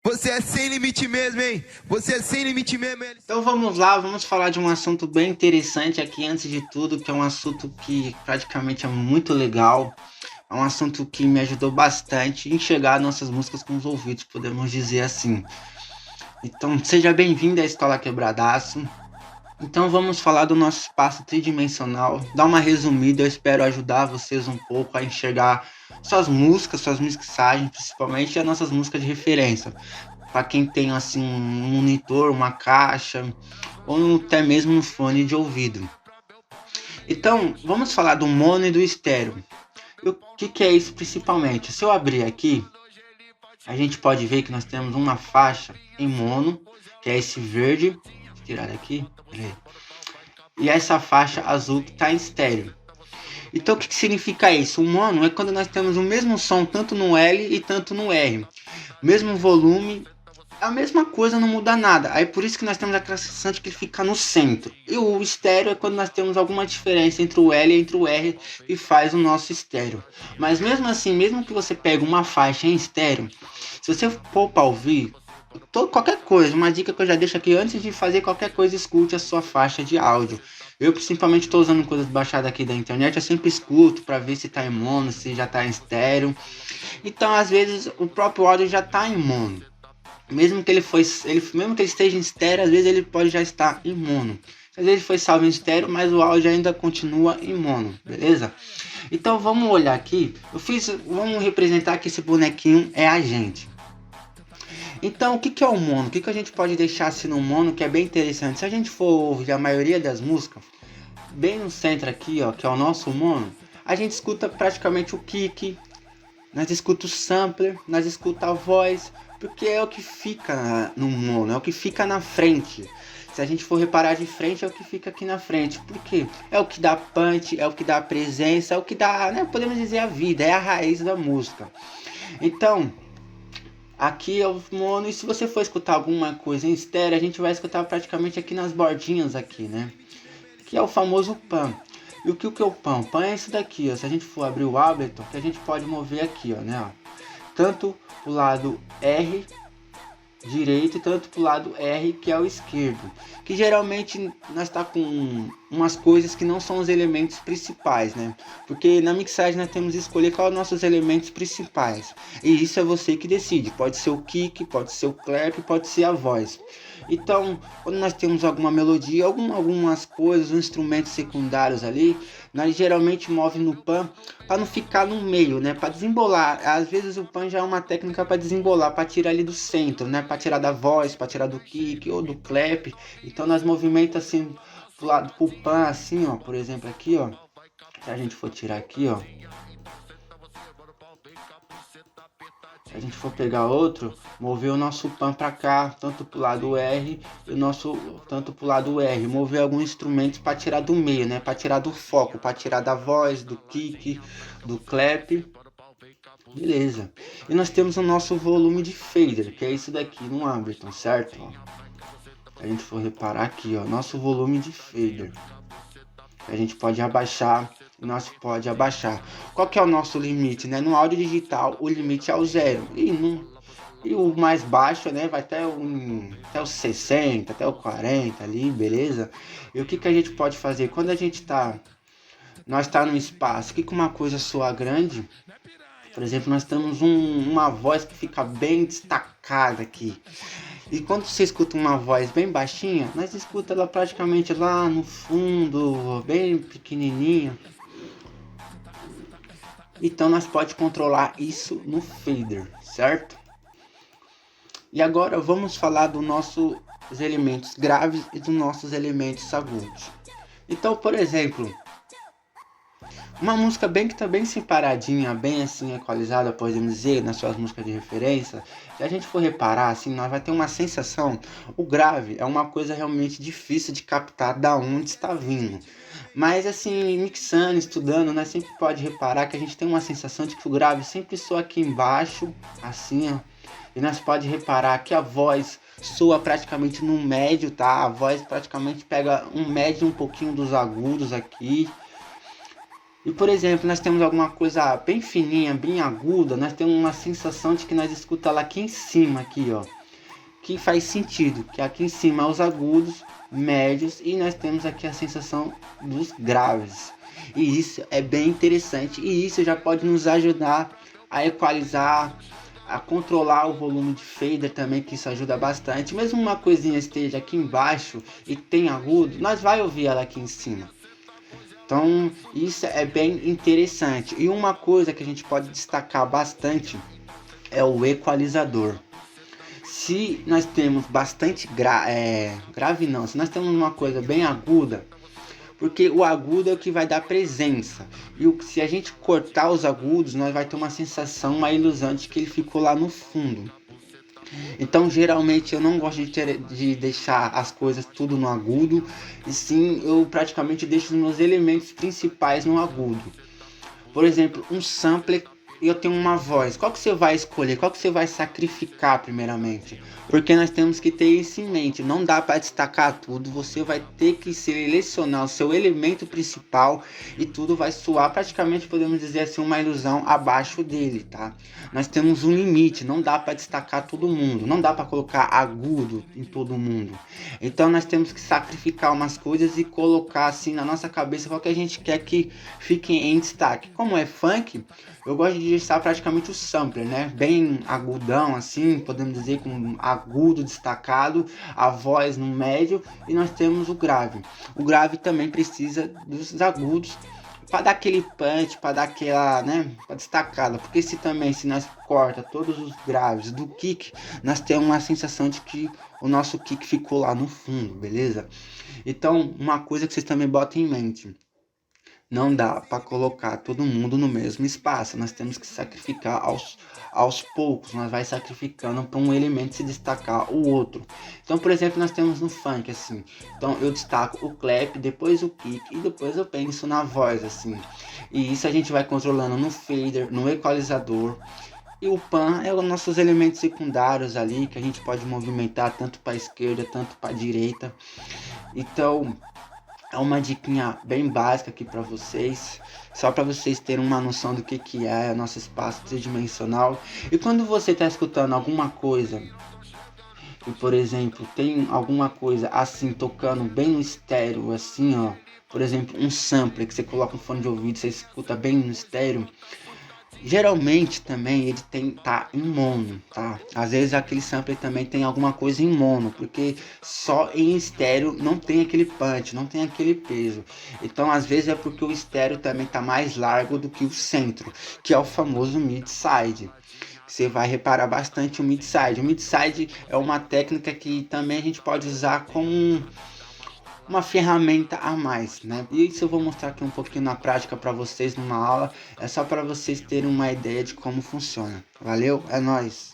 Você é sem limite mesmo, hein? Você é sem limite mesmo, hein? Então vamos lá, vamos falar de um assunto bem interessante aqui antes de tudo, que é um assunto que praticamente é muito legal. É um assunto que me ajudou bastante em chegar nossas músicas com os ouvidos, podemos dizer assim. Então seja bem-vindo à Escola Quebradaço. Então vamos falar do nosso espaço tridimensional, dar uma resumida, eu espero ajudar vocês um pouco a enxergar suas músicas, suas mixagens, principalmente as nossas músicas de referência. Para quem tem assim um monitor, uma caixa, ou até mesmo um fone de ouvido. Então, vamos falar do mono e do estéreo. E o que é isso principalmente? Se eu abrir aqui, a gente pode ver que nós temos uma faixa em mono, que é esse verde. Vou tirar daqui. E essa faixa azul que está em estéreo. Então o que significa isso? O mono é quando nós temos o mesmo som tanto no L e tanto no R. Mesmo volume, a mesma coisa, não muda nada. Aí por isso que nós temos aquela sensação de que ele fica no centro. E o estéreo é quando nós temos alguma diferença entre o L e entre o R e faz o nosso estéreo. Mas mesmo assim, mesmo que você pegue uma faixa em estéreo, se você for para ouvir qualquer coisa, uma dica que eu já deixo aqui, antes de fazer qualquer coisa, escute a sua faixa de áudio. Eu principalmente estou usando coisas baixadas aqui da internet, eu sempre escuto para ver se está em mono, se já está em estéreo. Então às vezes o próprio áudio já está em mono. Mesmo que mesmo que ele esteja em estéreo, às vezes ele pode já estar em mono. Às vezes ele foi salvo em estéreo, mas o áudio ainda continua em mono, beleza? Então vamos olhar aqui. Vamos representar que esse bonequinho é a gente. Então o que é o mono? O que a gente pode deixar assim no mono que é bem interessante? Se a gente for ouvir a maioria das músicas, bem no centro aqui, ó, que é o nosso mono, a gente escuta praticamente o kick, nós escuta o sampler, nós escuta a voz, porque é o que fica no mono, é o que fica na frente. Se a gente for reparar de frente, é o que fica aqui na frente. Por quê? É o que dá punch, é o que dá presença, é o que dá, né, podemos dizer, a vida, é a raiz da música. Então, aqui é o mono, e se você for escutar alguma coisa em estéreo, a gente vai escutar praticamente aqui nas bordinhas aqui, né? Que é o famoso pan. E o que é o pan? O pan é isso daqui, ó. Se a gente for abrir o Ableton, que a gente pode mover aqui, ó, né? Tanto o lado R direito e tanto pro lado R, que é o esquerdo, que geralmente nós tá com umas coisas que não são os elementos principais, né? Porque na mixagem nós temos que escolher quais são os nossos elementos principais, e isso é você que decide. Pode ser o kick, pode ser o clap, pode ser a voz. Então, quando nós temos alguma melodia, algumas coisas, instrumentos secundários ali, nós geralmente move no pan para não ficar no meio, né? Para desembolar. Às vezes o pan já é uma técnica para desembolar, para tirar ali do centro, né? Para tirar da voz, para tirar do kick ou do clap. Então nós movimenta assim pro lado pro pan assim, ó, por exemplo aqui, ó. Se a gente for tirar aqui, ó, se a gente for pegar outro, mover o nosso pan para cá, tanto pro lado R e o nosso tanto pro lado R, mover alguns instrumentos para tirar do meio, né? Para tirar do foco, para tirar da voz, do kick, do clap. Beleza. E nós temos o nosso volume de fader, que é isso daqui no Ableton, certo? Ó. Se a gente for reparar aqui, ó, nosso volume de fader. A gente pode abaixar, nós pode abaixar. Qual que é o nosso limite, né? No áudio digital, o limite é o 0. E o mais baixo, né, vai até o 60, até o 40 ali, beleza? E o que a gente pode fazer? Quando a gente nós tá num espaço que uma coisa soa grande, por exemplo, nós temos uma voz que fica bem destacada aqui. E quando você escuta uma voz bem baixinha, nós escuta ela praticamente lá no fundo, bem pequenininha. Então nós pode controlar isso no fader, certo? E agora vamos falar dos nossos elementos graves e dos nossos elementos agudos. Então, por exemplo, uma música bem que tá bem separadinha, bem assim equalizada, podemos dizer, nas suas músicas de referência. Se a gente for reparar, assim, nós vai ter uma sensação. O grave é uma coisa realmente difícil de captar da onde está vindo. Mas assim, mixando, estudando, nós sempre pode reparar que a gente tem uma sensação de que o grave sempre soa aqui embaixo, assim, ó. E nós pode reparar que a voz soa praticamente no médio, tá? A voz praticamente pega um médio um pouquinho dos agudos aqui. E por exemplo, nós temos alguma coisa bem fininha, bem aguda, nós temos uma sensação de que nós escuta lá aqui em cima, aqui ó, que faz sentido, que aqui em cima os agudos, médios e nós temos aqui a sensação dos graves. E isso é bem interessante e isso já pode nos ajudar a equalizar, a controlar o volume de fader também, que isso ajuda bastante. Mesmo uma coisinha esteja aqui embaixo e tem agudo, nós vai ouvir ela aqui em cima. Então isso é bem interessante. E uma coisa que a gente pode destacar bastante é o equalizador. Se nós temos bastante grave não, se nós temos uma coisa bem aguda, porque o agudo é o que vai dar presença. E se a gente cortar os agudos, nós vai ter uma sensação, uma ilusão de que ele ficou lá no fundo. Então, geralmente, eu não gosto de deixar as coisas tudo no agudo, e sim, eu praticamente deixo os meus elementos principais no agudo. Por exemplo, um sampler e eu tenho uma voz. Qual que você vai escolher? Qual que você vai sacrificar primeiramente? Porque nós temos que ter isso em mente. Não dá para destacar tudo. Você vai ter que selecionar o seu elemento principal e tudo vai soar praticamente, podemos dizer assim, uma ilusão abaixo dele, tá? Nós temos um limite. Não dá para destacar todo mundo. Não dá para colocar agudo em todo mundo. Então nós temos que sacrificar umas coisas e colocar assim na nossa cabeça qual que a gente quer que fique em destaque. Como é funk, eu gosto de deixar praticamente o sampler, né? Bem agudão assim, podemos dizer, com agudo destacado, a voz no médio e nós temos o grave. O grave também precisa dos agudos para dar aquele punch, para dar aquela, né, para destacada, porque se nós corta todos os graves do kick, nós temos uma sensação de que o nosso kick ficou lá no fundo, beleza? Então, uma coisa que vocês também botem em mente: não dá para colocar todo mundo no mesmo espaço. Nós temos que sacrificar aos poucos. Nós vai sacrificando para um elemento se destacar o outro. Então, por exemplo, nós temos no funk assim. Então, eu destaco o clap, depois o kick e depois eu penso na voz assim. E isso a gente vai controlando no fader, no equalizador. E o pan é os nossos elementos secundários ali que a gente pode movimentar tanto para a esquerda, tanto para a direita. Então, é uma diquinha bem básica aqui para vocês, só para vocês terem uma noção do que é o nosso espaço tridimensional. E quando você está escutando alguma coisa, e por exemplo, tem alguma coisa assim tocando bem no estéreo, assim ó, por exemplo, um sampler que você coloca um fone de ouvido, você escuta bem no estéreo. Geralmente também ele tá em mono, tá? Às vezes aquele sampler também tem alguma coisa em mono, porque só em estéreo não tem aquele punch, não tem aquele peso. Então às vezes é porque o estéreo também tá mais largo do que o centro, que é o famoso mid-side. Você vai reparar bastante o mid-side. O mid-side é uma técnica que também a gente pode usar como uma ferramenta a mais, né? E isso eu vou mostrar aqui um pouquinho na prática para vocês numa aula, é só para vocês terem uma ideia de como funciona. Valeu? É nóis!